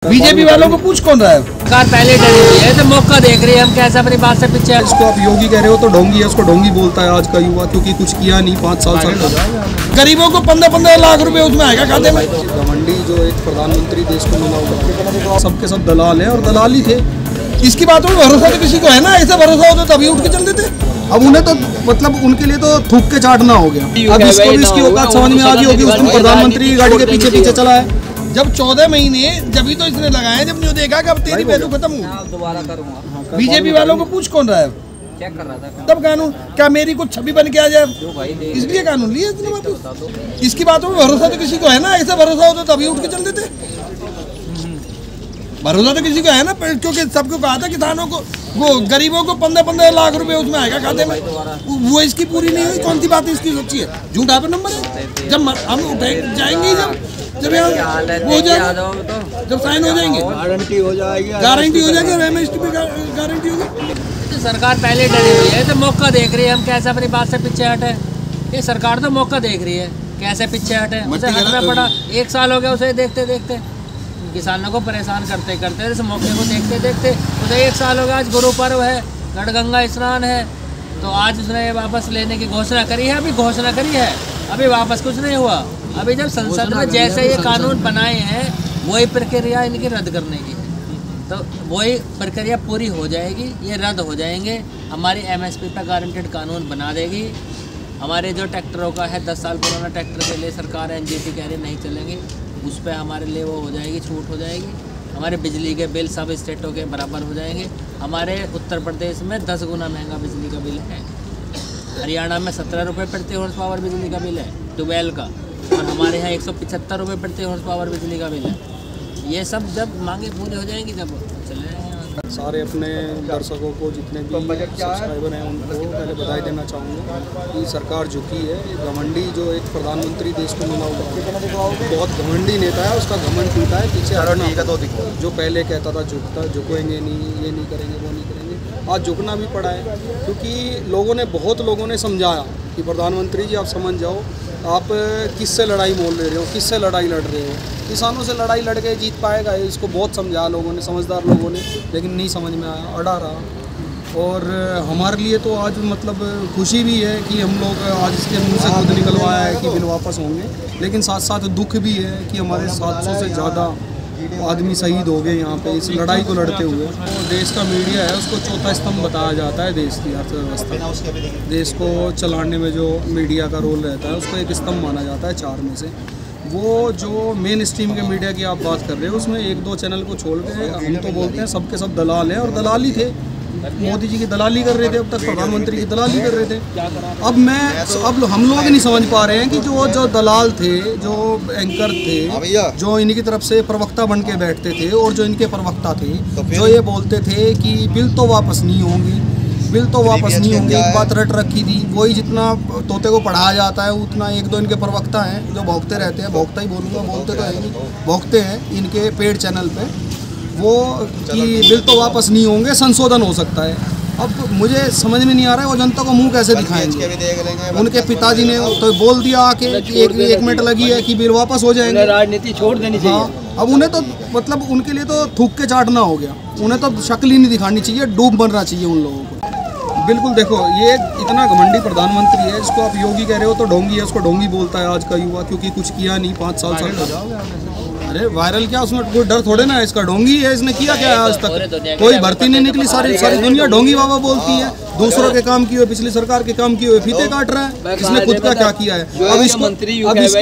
BJP वालों को पूछ कौन रहा है? सरकार पहले डरी हुई है तो मौका देख रही है, हम कैसे अपनी बात से पीछे। इसको आप योगी कह रहे हो तो ढोंगी है, उसको ढोंगी बोलता है आज का युवा, क्योंकि कुछ किया नहीं 5 साल। गरीबों को 15-15 लाख रुपए उसमें आएगा खाते में। घमंडी जो एक प्रधानमंत्री देश को मिला हुआ, सबके सब दलाल है और दलाल ही थे। इसकी बातों में भरोसा तो किसी को है ना, ऐसा भरोसा होता तभी उठ के चल देते। अब उन्हें तो मतलब उनके लिए तो थूक के चाटना हो गया। अब इसको भी इसकी औकात समझ में आ गई होगी, उस दिन प्रधानमंत्री की गाड़ी के पीछे पीछे चला है। जब 14 महीने जब ही तो इसने लगाया, जब नहीं देखा कि अब तेरी वैल्यू खत्म हुई। दोबारा करूंगा। बीजेपी वालों को पूछ कौन रहा है? चेक कर रहा था तब कानून क्या मेरी कुछ छवि बन के आ जाए, इसलिए कानून लिए इतने वापस। इसकी बातों में भरोसा तो किसी को है ना, ऐसा भरोसा होता तभी उठ के चल देते। भरोसा तो किसी को है ना, क्योंकि सबको कहा था किसानों को, वो गरीबों को 15-15 लाख रुपए उसमें आएगा खाते में। वो इसकी पूरी नहीं हुई। कौन सी बात इसकी सच्ची है? झूठा पे नंबर है। जब हम उठाएंगे जाएंगे, जब यहाँ हो जाएगा, जब साइन हो जाएंगे, गारंटी हो जाएगी, एमएसटी पे गारंटी होगी। सरकार पहले डरी हुई है तो मौका देख रही है, हम कैसे अपनी बात से पीछे हटे। ये सरकार तो मौका देख रही है, कैसे पीछे हटे। उसे हटना पड़ा, 1 साल हो गया उसे देखते देखते, किसानों को परेशान करते करते, इस मौके को देखते देखते उसे 1 साल हो गया। आज गुरु पर्व है, गढ़गंगा स्नान है, तो आज उसने वापस लेने की घोषणा करी है। अभी घोषणा करी है, अभी वापस कुछ नहीं हुआ। अभी जब संसद में जैसे ये कानून बनाए हैं, वही प्रक्रिया इनकी रद्द करने की है, तो वही प्रक्रिया पूरी हो जाएगी, ये रद्द हो जाएंगे। हमारी एमएसपी पर गारंटेड कानून बना देगी। हमारे जो ट्रैक्टरों का है 10 साल पुराना ट्रैक्टर के लिए सरकार एनजीटी कह रही नहीं चलेंगे, उस पर हमारे लिए वो हो जाएगी, छूट हो जाएगी। हमारे बिजली के बिल सब स्टेटों के बराबर हो जाएंगे। हमारे उत्तर प्रदेश में 10 गुना महंगा बिजली का बिल है। हरियाणा में 17 रुपये प्रति हॉर्स पावर बिजली का बिल है 12 का, और हमारे यहाँ 175 रुपये प्रति हॉर्स पावर बिजली का बिल है। ये सब जब मांगे पूरी हो जाएंगी तब चले जाएंगे। सारे अपने दर्शकों को, जितने भी सब्सक्राइबर हैं, उनको पहले बधाई देना चाहूँगा कि सरकार झुकी है। घमंडी जो एक प्रधानमंत्री देश को मिला हुआ, बहुत घमंडी नेता है, उसका घमंड टूटा है। पीछे जो पहले कहता था झुकेंगे नहीं, ये नहीं करेंगे, वो नहीं करेंगे, आज झुकना भी पड़ा है। क्योंकि बहुत लोगों ने समझाया कि प्रधानमंत्री जी आप समझ जाओ, आप किससे लड़ाई बोल रहे हो, किससे लड़ाई लड़ रहे हो, किसानों से लड़ाई लड़ के जीत पाएगा। इसको बहुत समझाया लोगों ने, समझदार लोगों ने, लेकिन नहीं समझ में आया, अड़ा रहा। और हमारे लिए तो आज मतलब खुशी भी है कि हम लोग आज इसके मुंह से खुद निकलवाया है कि बिल वापस होंगे, लेकिन साथ साथ दुख भी है कि हमारे 700 से ज़्यादा आदमी शहीद हो गए यहाँ पे इस लड़ाई को लड़ते हुए। तो देश का मीडिया है, उसको चौथा स्तंभ बताया जाता है देश की अर्थव्यवस्था। देश को चलाने में जो मीडिया का रोल रहता है, उसको एक स्तंभ माना जाता है 4 में से। वो जो मेन स्ट्रीम के मीडिया की आप बात कर रहे हो, उसमें 1-2 चैनल को छोड़ के हम तो बोलते हैं सबके सब दलाल हैं, और दलाल ही थे। मोदी जी की दलाली कर रहे थे, अब तक प्रधानमंत्री की दलाली कर रहे थे। अब हम लोग नहीं समझ पा रहे हैं कि जो दलाल थे, जो एंकर थे, जो इनकी तरफ से प्रवक्ता बन के बैठते थे, और जो इनके प्रवक्ता थे, जो ये बोलते थे कि बिल तो वापस नहीं होंगी, बिल तो वापस नहीं होंगे, एक बात रट रखी थी। वही जितना तोते को पढ़ाया जाता है, उतना 1-2 इनके प्रवक्ता हैं जो भौंकते रहते हैं। भौंकता ही बोलूँगा, बोलते तो है नहीं, भौंकते हैं इनके पेड चैनल पे वो कि बिल तो वापस नहीं होंगे, संशोधन हो सकता है। अब मुझे समझ में नहीं आ रहा है वो जनता को मुंह कैसे दिखाएंगे। उनके पिताजी ने तो बोल दिया आके कि 1 मिनट लगी है कि बिल वापस हो जाएंगे, राजनीति छोड़ देनी चाहिए। अब उन्हें तो मतलब उनके लिए तो थूक के चाटना हो गया, उन्हें तो शक्ल ही नहीं दिखानी चाहिए, डूब बनना चाहिए उन लोगों को। बिल्कुल देखो, ये इतना घमंडी प्रधानमंत्री है, जिसको आप योगी कह रहे हो तो ढोंगी है, उसको ढोंगी बोलता है आज का युवा, क्योंकि कुछ किया नहीं 5 साल। अरे वायरल क्या, उसमें कोई डर थोड़े ना है, इसका ढोंगी है। इसने किया क्या है आज तक? कोई भर्ती नहीं निकली, सारी दुनिया ढोंगी बाबा बोलती है। दूसरों के काम किए हुए, पिछली सरकार के काम किए हुए फीते काट रहा है। इसने खुद का क्या किया है? अब इसको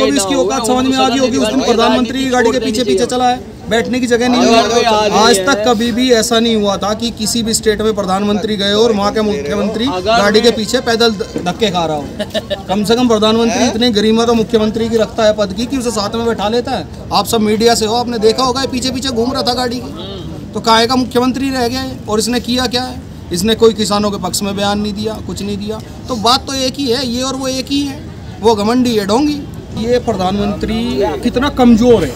भी इसकी औकात समझ में आ गई होगी। उस दिन प्रधानमंत्री की गाड़ी के पीछे पीछे चला है, बैठने की जगह नहीं है। आज तक कभी भी ऐसा नहीं हुआ था कि किसी भी स्टेट में प्रधानमंत्री गए और वहाँ के मुख्यमंत्री गाड़ी के पीछे पैदल धक्के खा रहा हो। कम से कम प्रधानमंत्री इतनी गरिमा तो मुख्यमंत्री की रखता है पद की, कि उसे साथ में बैठा लेता है। आप सब मीडिया से हो, आपने देखा होगा पीछे पीछे घूम रहा था गाड़ी की, तो काहे का मुख्यमंत्री रह गया है। और इसने किया क्या है? इसने कोई किसानों के पक्ष में बयान नहीं दिया, कुछ नहीं दिया। तो बात तो एक ही है, ये और वो एक ही है। वो घमंडी है, ढोंगी। ये प्रधानमंत्री कितना कमजोर है,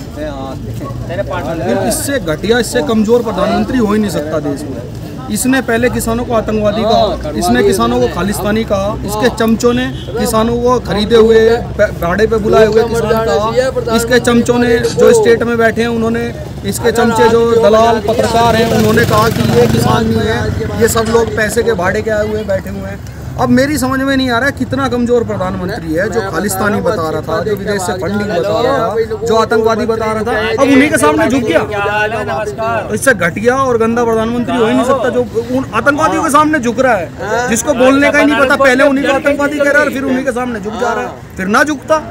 इससे घटिया, इससे कमजोर प्रधानमंत्री हो ही नहीं सकता देश में। इसने पहले किसानों को आतंकवादी कहा, इसने किसानों को खालिस्तानी कहा, इसके चमचों ने किसानों को खरीदे हुए भाड़े पे बुलाए हुए किसान कहा, इसके चमचों ने जो स्टेट में बैठे हैं उन्होंने, इसके चमचे जो दलाल पत्रकार हैं उन्होंने कहा कि ये किसान नहीं है, ये सब लोग पैसे के भाड़े के आए हुए बैठे हुए हैं। अब मेरी समझ में नहीं आ रहा है कितना कमजोर प्रधानमंत्री है, जो खालिस्तानी बता रहा था, जो विदेश से फंडिंग बता रहा था, जो आतंकवादी बता रहा था, अब उन्हीं के सामने झुक गया। इससे घटिया और गंदा प्रधानमंत्री हो ही नहीं सकता जो उन आतंकवादियों के सामने झुक रहा है, जिसको बोलने का ही नहीं पता, पहले उन्हीं को आतंकवादी कह रहा है, फिर उन्हीं के सामने झुक जा रहा है, फिर ना झुकता।